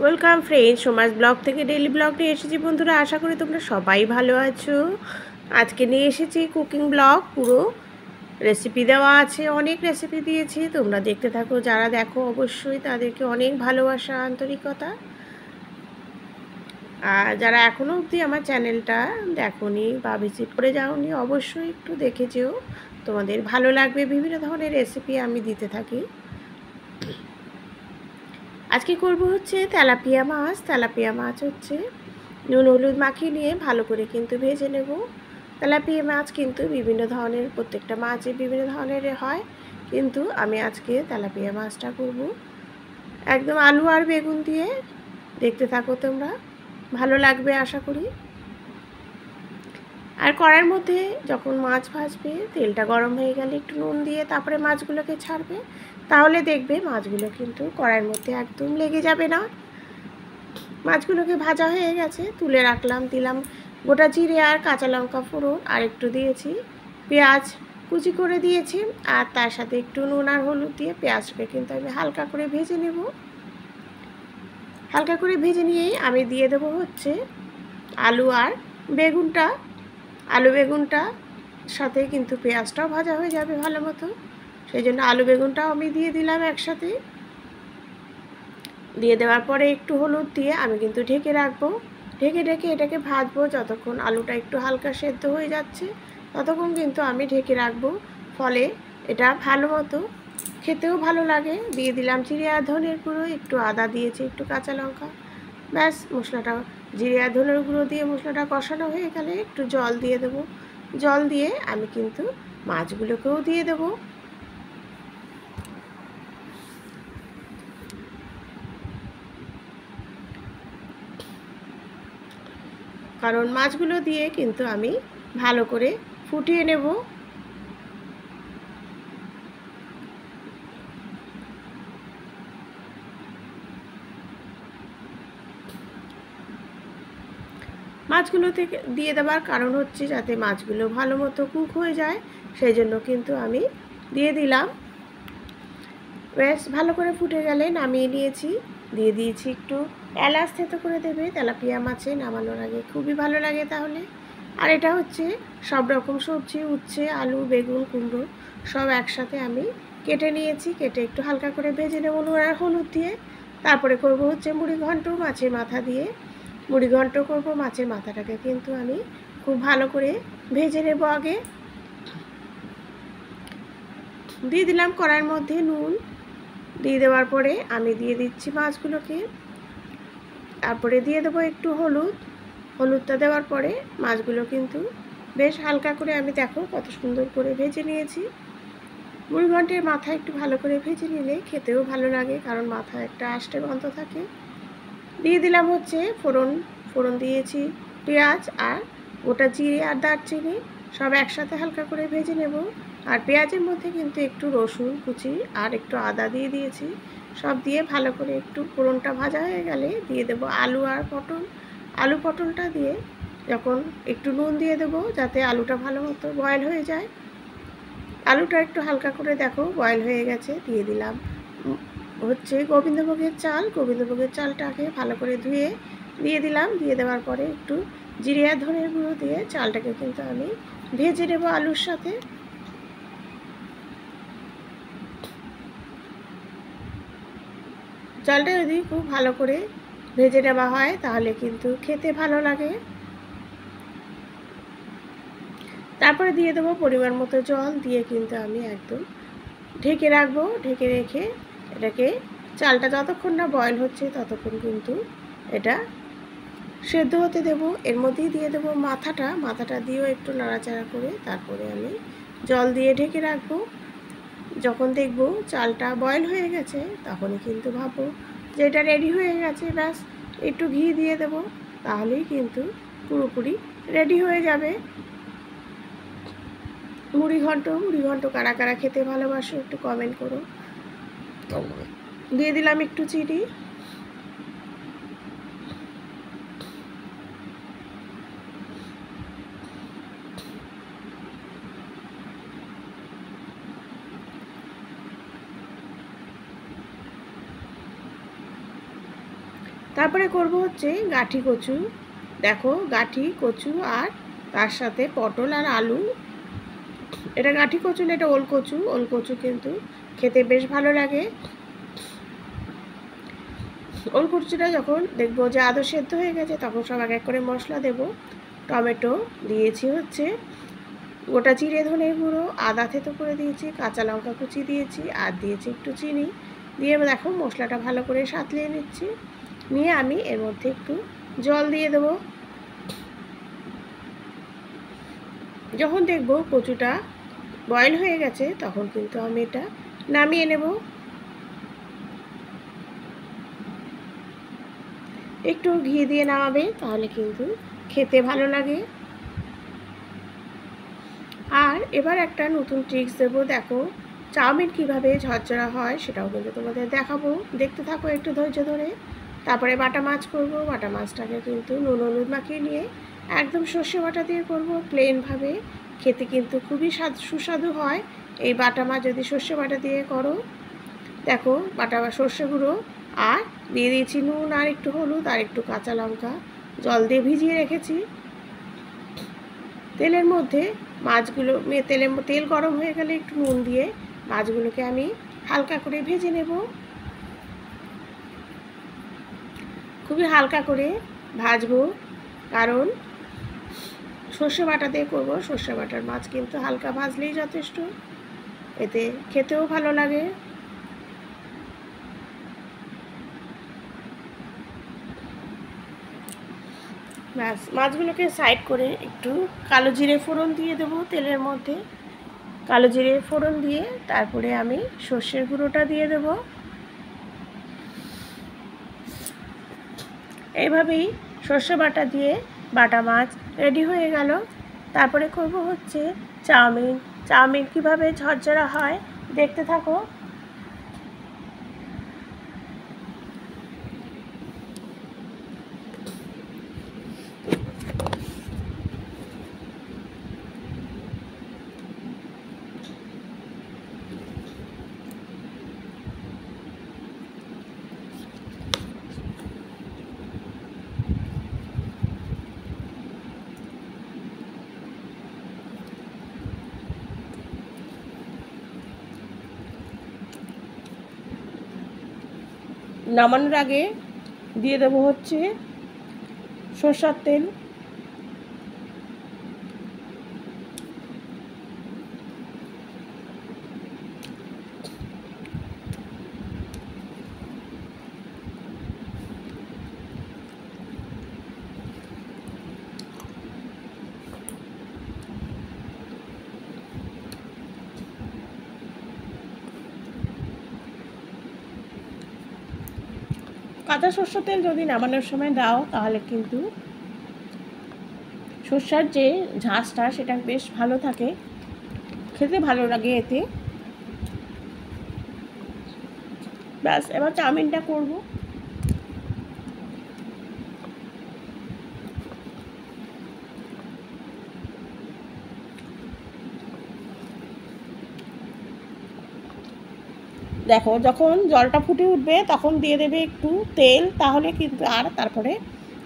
Welcome friend, সমাজ blog থেকে daily blog নিয়ে এসেছি বন্ধুরা। আশা করি তোমরা সবাই ভালো আছো। আজকে নিয়ে এসেছি কুকিং ব্লগ, পুরো রেসিপি দেওয়া আছে, অনেক রেসিপি দিয়েছি, তোমরা দেখতে থাকো। যারা দেখো অবশ্যই তাদেরকে অনেক ভালোবাসা, আন্তরিকতা। আর যারা এখনও অবধি আমার চ্যানেলটা দেখোনি বা ভিজিট করে যাওনি, অবশ্যই একটু দেখে যেও, তোমাদের ভালো লাগবে। বিভিন্ন ধরনের রেসিপি আমি দিতে থাকি। আজকে করব হচ্ছে তেলাপিয়া মাছ। তেলাপিয়া মাছ হচ্ছে নুন হলুদ মাখিয়ে নিয়ে ভালো করে কিন্তু ভেজে নেব। তেলাপিয়া মাছ কিন্তু বিভিন্ন ধরনের, প্রত্যেকটা মাছই বিভিন্ন ধরনের হয়, কিন্তু আমি আজকে তেলাপিয়া মাছটা করব একদম আলু আর বেগুন দিয়ে। দেখতে থাকো তোমরা, ভালো লাগবে আশা করি। আর কড়াইয়ের মধ্যে যখন মাছ ভাজবে, তেলটা গরম হয়ে গেলে একটু নুন দিয়ে তারপরে মাছগুলোকে ছাড়বে, তাহলে দেখবে মাছগুলো কিন্তু কড়াইয়ের মধ্যে একদম লেগে যাবে না। মাছগুলোকে ভাজা হয়ে গেছে, তুলে রাখলাম। দিলাম গোটা জিরে আর কাঁচা লঙ্কা ফোড়ন, আর একটু দিয়েছি পেঁয়াজ কুচি করে দিয়েছি, আর তার সাথে একটু নুন আর হলুদ দিয়ে পেঁয়াজটাকে কিন্তু আমি হালকা করে ভেজে নেব। হালকা করে ভেজে নিয়েই আমি দিয়ে দেবো হচ্ছে আলু আর বেগুনটা। আলু বেগুনটা সাথে কিন্তু পেঁয়াজটাও ভাজা হয়ে যাবে ভালো মতো, সেই জন্য আলু বেগুনটাও আমি দিয়ে দিলাম একসাথে। দিয়ে দেওয়ার পরে একটু হলুদ দিয়ে আমি কিন্তু ঢেকে রাখবো। ঢেকে ঢেকে এটাকে ভাজবো যতক্ষণ আলুটা একটু হালকা সেদ্ধ হয়ে যাচ্ছে, ততক্ষণ কিন্তু আমি ঢেকে রাখবো। ফলে এটা ভালো মতো খেতেও ভালো লাগে। দিয়ে দিলাম জিরে আর ধনের গুঁড়ো, একটু আদা দিয়েছি, একটু কাঁচা লঙ্কা। ব্যাস, মশলাটা জিরে আর ধনের গুঁড়ো দিয়ে মশলাটা কষানো হয়ে গেলে একটু জল দিয়ে দেবো। জল দিয়ে আমি কিন্তু মাছগুলোকেও দিয়ে দেবো। কারণ মাছগুলো দিয়ে কিন্তু আমি ভালো করে ফুটিয়ে নেব। মাছগুলো থেকে দিয়ে দেওয়ার কারণ হচ্ছে যাতে মাছগুলো ভালো মতো কুক হয়ে যায়, সেই জন্য কিন্তু আমি দিয়ে দিলাম। বেশ ভালো করে ফুটে গেলে নামিয়ে নিয়েছি। দিয়ে দিয়েছি একটু এলাচ, থেতো করে দেবে তেলাপিয়া মাছে নামানোর আগে, খুবই ভালো লাগে তাহলে। আর এটা হচ্ছে সব রকম সবজি, উচ্ছে, আলু, বেগুন, কুমড়ো সব একসাথে আমি কেটে নিয়েছি। কেটে একটু হালকা করে ভেজে নেব নুন আর হলুদ দিয়ে। তারপরে করব হচ্ছে মুড়ি ঘন্ট মাছের মাথা দিয়ে। মুড়ি ঘন্ট করব, মাছের মাথাটাকে কিন্তু আমি খুব ভালো করে ভেজে নেব আগে। দিয়ে দিলাম কড়াইয়ের মধ্যে নুন। দিয়ে দেওয়ার পরে আমি দিয়ে দিচ্ছি মাছগুলোকে। তারপরে দিয়ে দেবো একটু হলুদ। হলুদটা দেওয়ার পরে মাছগুলো কিন্তু বেশ হালকা করে আমি দেখো কত সুন্দর করে ভেজে নিয়েছি। মুড়িঘণ্টের মাথা একটু ভালো করে ভেজে নিলে খেতেও ভালো লাগে, কারণ মাথায় একটা আষ্টে গন্ধ থাকে। দিয়ে দিলাম হচ্ছে ফোড়ন। ফোড়ন দিয়েছি পেঁয়াজ আর গোটা জিরে আর দারচিনি, সব একসাথে হালকা করে ভেজে নেব। আর পেঁয়াজের মধ্যে কিন্তু একটু রসুন কুচি আর একটু আদা দিয়ে দিয়েছি। সব দিয়ে ভালো করে একটু ফোড়নটা ভাজা হয়ে গেলে দিয়ে দেব আলু আর পটল। আলু পটলটা দিয়ে যখন একটু নুন দিয়ে দেবো যাতে আলুটা ভালো মতো বয়েল হয়ে যায়। আলুটা একটু হালকা করে দেখো বয়েল হয়ে গেছে। দিয়ে দিলাম হচ্ছে গোবিন্দভোগের চাল। গোবিন্দভোগের চালটাকে ভালো করে ধুয়ে দিয়ে দিলাম। দিয়ে দেওয়ার পরে একটু জিরে আর ধনের গুঁড়ো দিয়ে চালটাকে কিন্তু আমি ভেজে নেব আলুর সাথে। চালটা যদি খুব ভালো করে ভেজে নেওয়া হয় তাহলে কিন্তু খেতে ভালো লাগে। তারপরে দিয়ে দেবো পরিমাণ মতো জল, দিয়ে কিন্তু আমি একদম ঢেকে রাখবো। ঢেকে রেখে এটাকে, চালটা যতক্ষণ না বয়েল হচ্ছে ততক্ষণ কিন্তু এটা সেদ্ধ হতে দেবো। এর মধ্যেই দিয়ে দেবো মাথাটা। মাথাটা দিয়েও একটু নাড়াচাড়া করে তারপরে আমি জল দিয়ে ঢেকে রাখবো। যখন দেখবো চালটা বয়েল হয়ে গেছে তখনই কিন্তু ভাববো যে এটা রেডি হয়ে গেছে। ব্যাস, একটু ঘি দিয়ে দেবো, তাহলেই কিন্তু পুরোপুরি রেডি হয়ে যাবে মুড়ি ঘন্ট। মুড়ি ঘন্ট কারা কারা খেতে ভালোবাসো একটু কমেন্ট করো। দিয়ে দিলাম একটু চিনি। তারপরে করব হচ্ছে গাঠি কচু। দেখো গাঠি কচু আর তার সাথে পটল আর আলু। এটা গাঠি কচু না, এটা ওল কচু। ওল কচু কিন্তু খেতে বেশ ভালো লাগে। ওল কচুটা যখন দেখবো যে আদৌ সেদ্ধ হয়ে গেছে তখন সব এক এক করে মশলা দেব। টমেটো দিয়েছি হচ্ছে গোটা জিরে ধনের গুঁড়ো, আদা থেতো করে দিয়েছি, কাঁচা লঙ্কা কুচি দিয়েছি আর দিয়েছি একটু চিনি দিয়ে দেখো মশলাটা ভালো করে সাঁতলিয়ে নিচ্ছি। নিয়ে আমি এর মধ্যে একটু জল দিয়ে দেবো। যখন দেখবো কচুটা বয়েল হয়ে গেছে তখন কিন্তু আমি এটা নামিয়ে নেব। একটু ঘি দিয়ে নামাবে, তাহলে কিন্তু খেতে ভালো লাগে। আর এবার একটা নতুন ট্রিক্স দেবো। দেখো চাউমিন কিভাবে ঝরঝরা হয় সেটাও কিন্তু তোমাদের দেখাবো, দেখতে থাকো একটু ধৈর্য ধরে। তারপরে বাটা মাছ করব। বাটা মাছটাকে কিন্তু নুন হলুদ মাখিয়ে নিয়ে একদম সর্ষে বাটা দিয়ে করব প্লেনভাবে। খেতে কিন্তু খুবই সুস্বাদু হয় এই বাটা মাছ যদি সর্ষে বাটা দিয়ে করো। দেখো বাটা সর্ষে গুঁড়ো আর দিয়ে দিয়েছি নুন আর একটু হলুদ আর একটু কাঁচা লঙ্কা জল দিয়ে ভিজিয়ে রেখেছি। তেলের মধ্যে মাছগুলো তেল গরম হয়ে গেলে একটু নুন দিয়ে মাছগুলোকে আমি হালকা করে ভেজে নেব। খুবই হালকা করে ভাজবো, কারণ সর্ষে বাটা দিয়ে করবো। সর্ষে বাটার মাছ কিন্তু হালকা ভাজলেই যথেষ্ট, এতে খেতেও ভালো লাগে। ব্যাস মাছগুলোকে সাইড করে একটু কালো জিরে ফোড়ন দিয়ে দেবো তেলের মধ্যে। কালো জিরে ফোড়ন দিয়ে তারপরে আমি সর্ষের গুঁড়োটা দিয়ে দেব। এইভাবেই সর্ষে বাটা দিয়ে বাটা মাছ রেডি হয়ে গেল। তারপরে করব হচ্ছে চাউমিন। চাউমিন কিভাবে ঝরঝরা হয় দেখতে থাকো। নামানোর আগে দিয়ে দেবো হচ্ছে সরষের তেল। কাঁচা সরষের তেল যদি নামানোর সময় দাও তাহলে কিন্তু সরষার যে ঝাঁসটা সেটা বেশ ভালো থাকে, খেতে ভালো লাগে এতে। ব্যাস এবার চাউমিনটা করব। দেখো যখন জলটা ফুটে উঠবে তখন দিয়ে দেবে একটু তেল, তাহলে কিন্তু আর তারপরে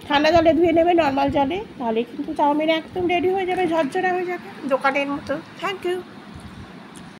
ঠান্ডা জলে ধুয়ে নেবে নর্মাল জলে, তাহলে কিন্তু চাউমিন একদম রেডি হয়ে যাবে, ঝরঝরা হয়ে যাবে দোকানের মতো। Thank you.